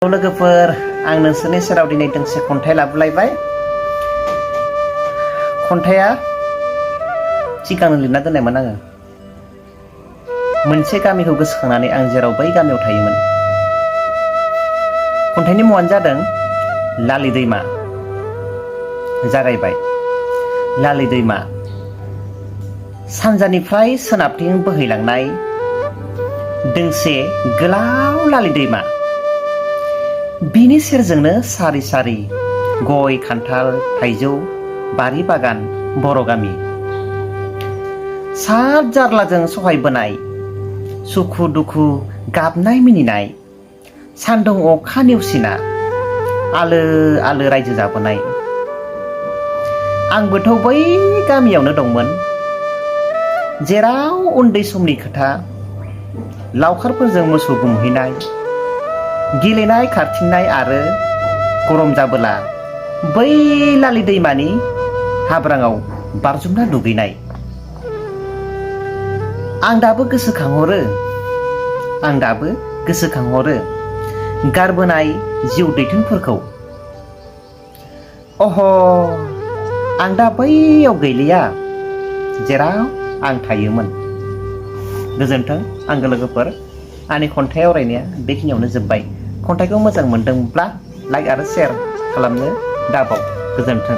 लोगोफोर आं नोंसोरनि सेराव दिनै दोंसे खन्थाइ लाबोलायबाय। खन्थाइया सिगांनो लिरना दोननायमोन आङो। मोनसे गामिखौ गोसोखांनानै आं जेराव बै गामियाव थायोमोन। खन्थाइनि मुङानो जादों लालि दैमा। जागायबाय। लालि दैमा सानजानिफ्राय सोनाबथिं बोहैलांनाय दोंसे गोलाव लालि दैमा। बिनि सेरजोंनो सारि सारि गय, खान्थाल, थाइजौ बारि बागान बर' गामि। सात जार्लाजों सहायबोनाय सुखु दुखु गाबनाय मिनिनाय सान्दुं अखा नेवसिना आलो आलो रायजो जाबोनाय। आंबोथ' बै गामियावनो दंमोन, जेराव उन्दै समनि खोथा लावखारफोरजों मोसौ गुमहैनाय, गेलेनाय खारथिंनाय आरो गरम जाबोला बै लालि दैमानि हाब्राङाव बारजुमना दुगैनाय। आं दाबो गोसोखांहरो गारबोनाय जिउ दैथोनफोरखौ। अह, आं दा बैयाव गैलिया जेराव आं थायोमोन। गोजोन्थों आंगो लोगोफोर, आंनि खन्थाइ आवरायनाया बेखिनियावनो जोब्बाय। खन्थाइखौ मोजां मोनदोंब्ला लाइक आरो शेयार खालामनो दाबाव। गोजोन्थों।